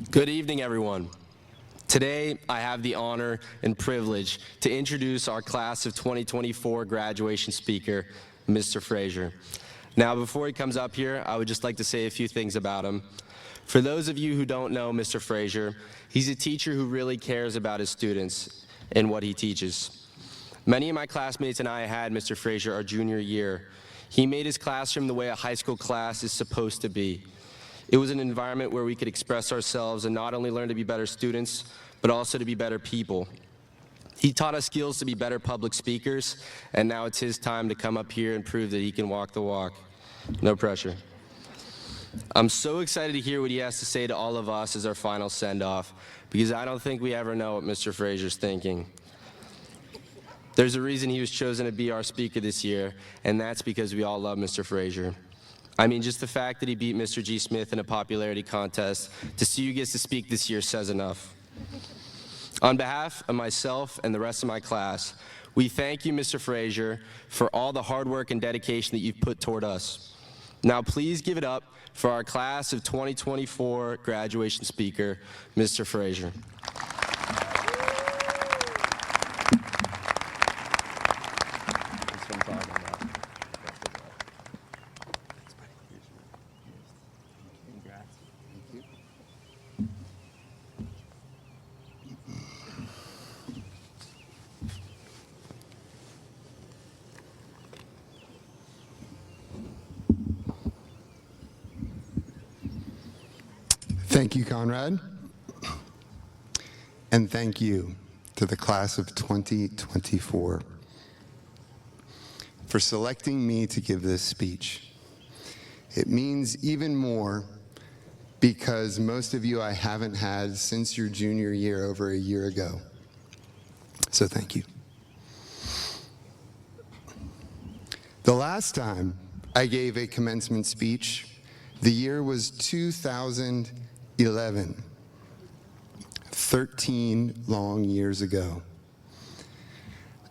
Good evening, everyone. Today, I have the honor and privilege to introduce our class of 2024 graduation speaker, Mr. Frazier. Now, before he comes up here, I would just like to say a few things about him. For those of you who don't know Mr. Frazier, he's a teacher who really cares about his students and what he teaches. Many of my classmates and I had Mr. Frazier our junior year. He made his classroom the way a high school class is supposed to be. It was an environment where we could express ourselves and not only learn to be better students, but also to be better people. He taught us skills to be better public speakers, and now it's his time to come up here and prove that he can walk the walk. No pressure. I'm so excited to hear what he has to say to all of us as our final send-off, because I don't think we ever know what Mr. Frazier's thinking. There's a reason he was chosen to be our speaker this year, and that's because we all love Mr. Frazier. I mean, just the fact that he beat Mr. G. Smith in a popularity contest to see who gets to speak this year says enough. On behalf of myself and the rest of my class, we thank you, Mr. Frazier, for all the hard work and dedication that you've put toward us. Now, please give it up for our class of 2024 graduation speaker, Mr. Frazier. Thank you, Conrad. And thank you to the class of 2024 for selecting me to give this speech. It means even more because most of you I haven't had since your junior year over a year ago. So thank you. The last time I gave a commencement speech, the year was 2011, 13 long years ago.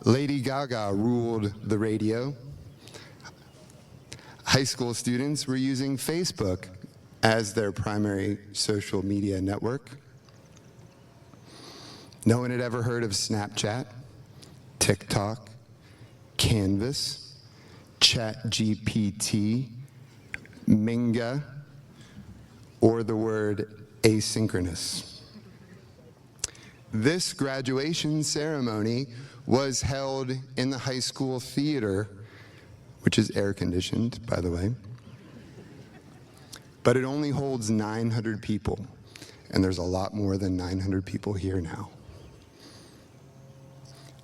Lady Gaga ruled the radio. High school students were using Facebook as their primary social media network. No one had ever heard of Snapchat, TikTok, Canvas, ChatGPT, Minga, or the word asynchronous. This graduation ceremony was held in the high school theater, which is air-conditioned, by the way. But it only holds 900 people, and there's a lot more than 900 people here now.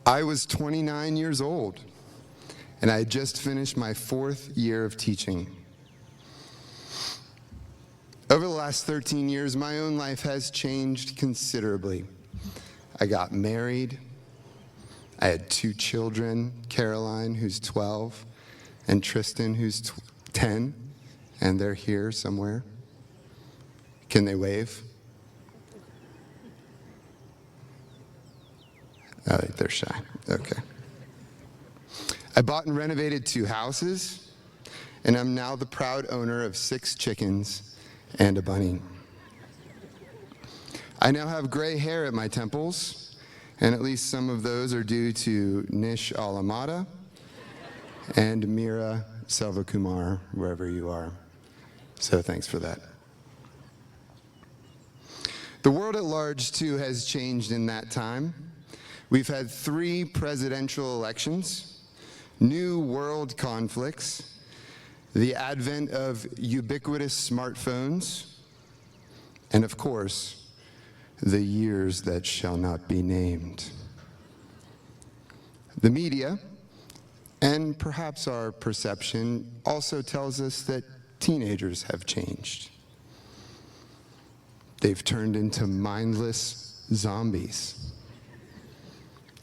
I was 29 years old, and I had just finished my 4th year of teaching. Over the last 13 years, my own life has changed considerably. I got married. I had 2 children, Caroline, who's 12, and Tristan, who's 10, and they're here somewhere. Can they wave? Oh, they're shy. Okay. I bought and renovated 2 houses, and I'm now the proud owner of 6 chickens and a bunny. I now have gray hair at my temples, and at least some of those are due to Nish Alamada and Meera Selvakumar, wherever you are. So thanks for that. The world at large, too, has changed in that time. We've had 3 presidential elections, new world conflicts, the advent of ubiquitous smartphones, and of course, the years that shall not be named. The media, and perhaps our perception, also tells us that teenagers have changed. They've turned into mindless zombies,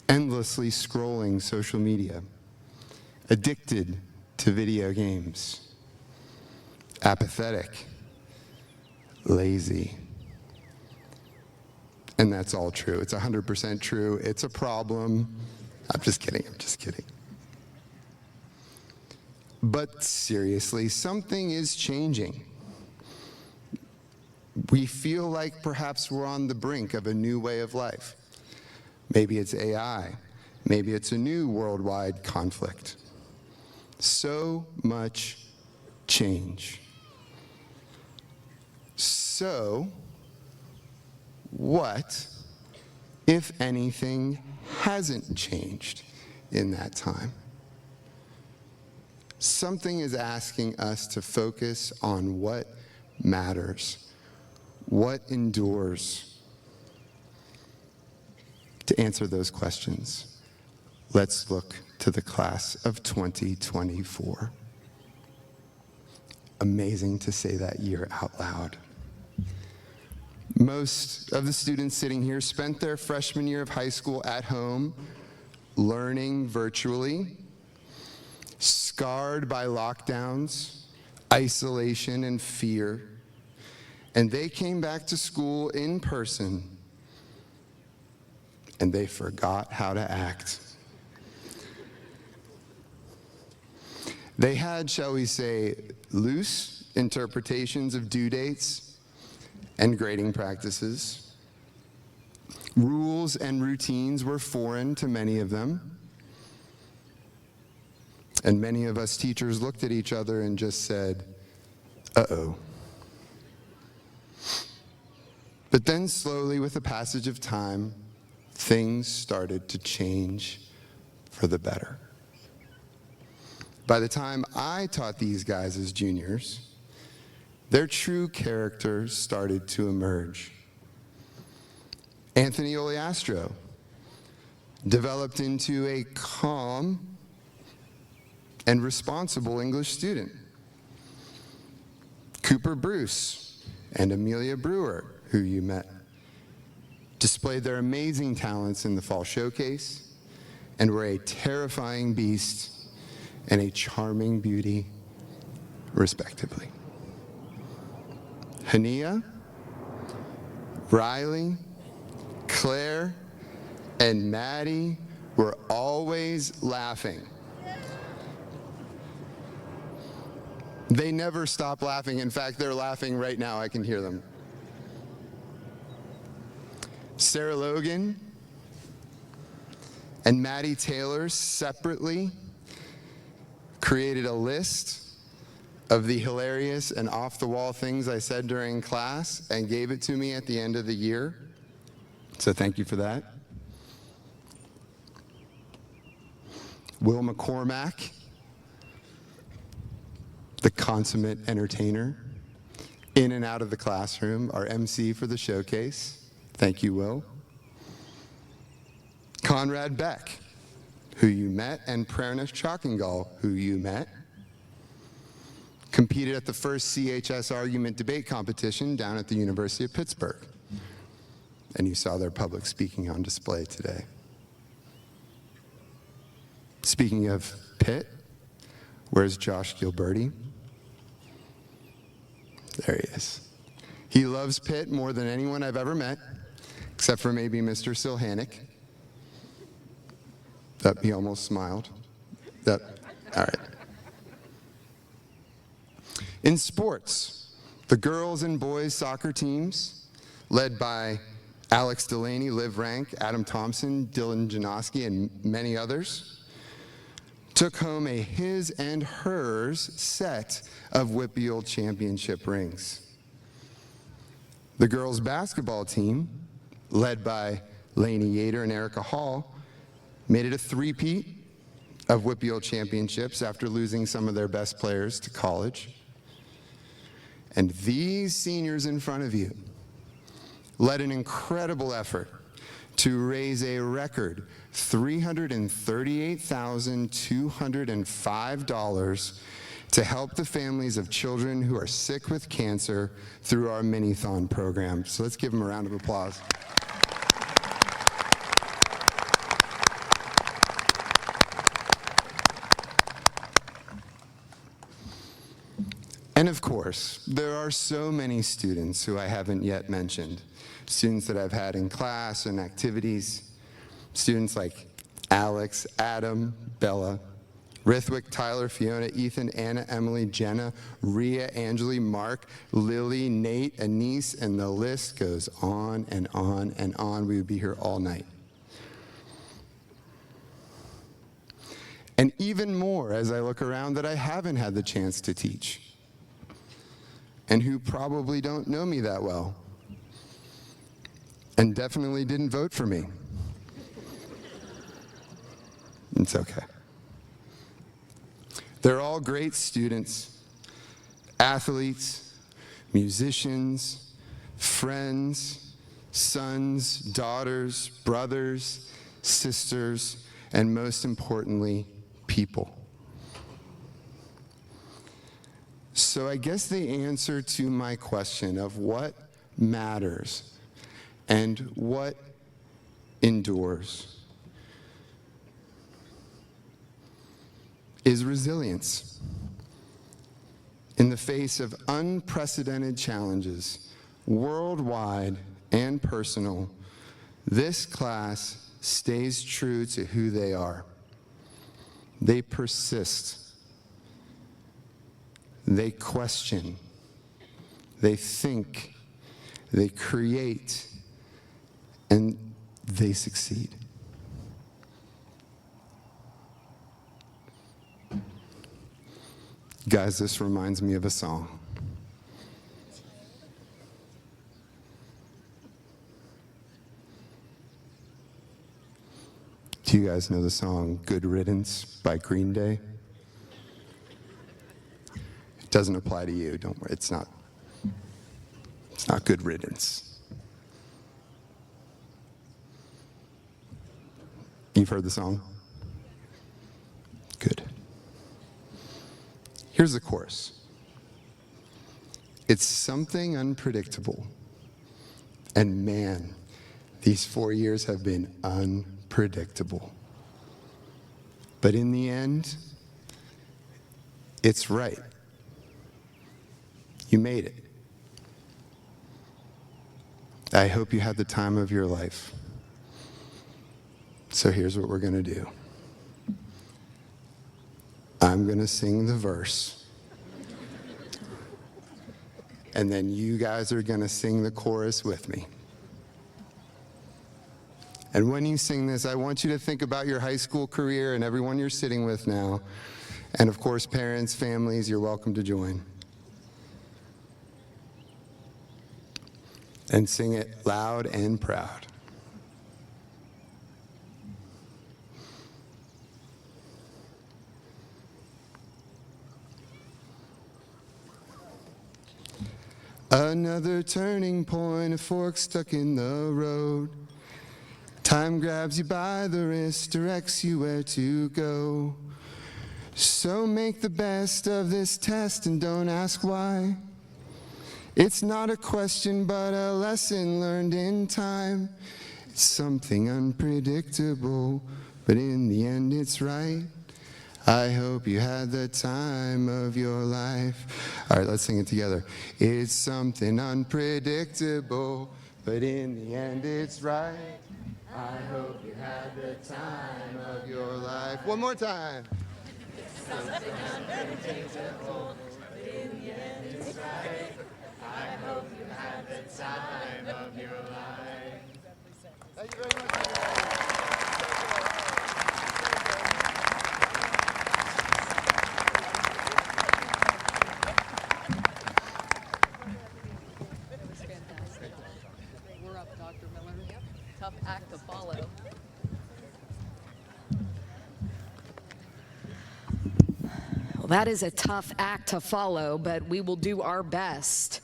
endlessly scrolling social media, addicted to video games, apathetic, lazy. And that's all true. It's 100% true. It's a problem. I'm just kidding. But seriously, something is changing. We feel like perhaps we're on the brink of a new way of life. Maybe it's AI. Maybe it's a new worldwide conflict. So much change. So, what, if anything, hasn't changed in that time? Something is asking us to focus on what matters, what endures. To answer those questions, let's look to the class of 2024. Amazing to say that year out loud. Most of the students sitting here spent their freshman year of high school at home, learning virtually, scarred by lockdowns, isolation, and fear. And they came back to school in person, and they forgot how to act. They had, shall we say, loose interpretations of due dates and grading practices. Rules and routines were foreign to many of them. And many of us teachers looked at each other and just said, uh-oh. But then slowly, with the passage of time, things started to change for the better. By the time I taught these guys as juniors, their true characters started to emerge. Anthony Oleastro developed into a calm and responsible English student. Cooper Bruce and Amelia Brewer, who you met, displayed their amazing talents in the fall showcase and were a terrifying beast and a charming beauty, respectively. Hania, Riley, Claire, and Maddie were always laughing. They never stop laughing. In fact, they're laughing right now. I can hear them. Sarah Logan and Maddie Taylor separately created a list of the hilarious and off-the-wall things I said during class and gave it to me at the end of the year. So thank you for that. Will McCormack, the consummate entertainer, in and out of the classroom, our MC for the showcase. Thank you, Will. Conrad Beck, who you met, and Prerna Chalkingal, who you met, competed at the first CHS argument debate competition down at the University of Pittsburgh. And you saw their public speaking on display today. Speaking of Pitt, where's Josh Gilberti? There he is. He loves Pitt more than anyone I've ever met, except for maybe Mr. Silhanick. He almost smiled. All right. In sports, the girls and boys soccer teams, led by Alex Delaney, Liv Rank, Adam Thompson, Dylan Janoski, and many others, took home a his and hers set of WPIAL championship rings. The girls' basketball team, led by Lainey Yater and Erica Hall, made it a three-peat of WPIAL championships after losing some of their best players to college. And these seniors in front of you led an incredible effort to raise a record $338,205 to help the families of children who are sick with cancer through our Mini-Thon program. So let's give them a round of applause. And of course, there are so many students who I haven't yet mentioned. Students that I've had in class and activities. Students like Alex, Adam, Bella, Rithwick, Tyler, Fiona, Ethan, Anna, Emily, Jenna, Rhea, Angeli, Mark, Lily, Nate, Anise, and the list goes on and on and on. We would be here all night. And even more as I look around that I haven't had the chance to teach, and who probably don't know me that well, and definitely didn't vote for me. It's okay. They're all great students, athletes, musicians, friends, sons, daughters, brothers, sisters, and most importantly, people. So I guess the answer to my question of what matters and what endures is resilience. In the face of unprecedented challenges, worldwide and personal, this class stays true to who they are. They persist. They question. They think. They create. And they succeed. Guys, this reminds me of a song. Do you guys know the song Good Riddance by Green Day? It doesn't apply to you, don't worry. It's not good riddance. You've heard the song? Good. Here's the chorus. It's something unpredictable. And man, these 4 years have been unpredictable. But in the end, it's right. You made it. I hope you had the time of your life. So here's what we're going to do. I'm going to sing the verse. And then you guys are going to sing the chorus with me. And when you sing this, I want you to think about your high school career and everyone you're sitting with now. And of course, parents, families, you're welcome to join. And sing it loud and proud. Another turning point, a fork stuck in the road. Time grabs you by the wrist, directs you where to go. So make the best of this test and don't ask why. It's not a question, but a lesson learned in time. It's something unpredictable, but in the end it's right. I hope you had the time of your life. All right, let's sing it together. It's something unpredictable, but in the end it's right. I hope you had the time of your life. One more time. It's something unpredictable, but in the end it's right. I hope you had the time of your life. Thank you very much. Tough act to follow. Well, that is a tough act to follow, but we will do our best.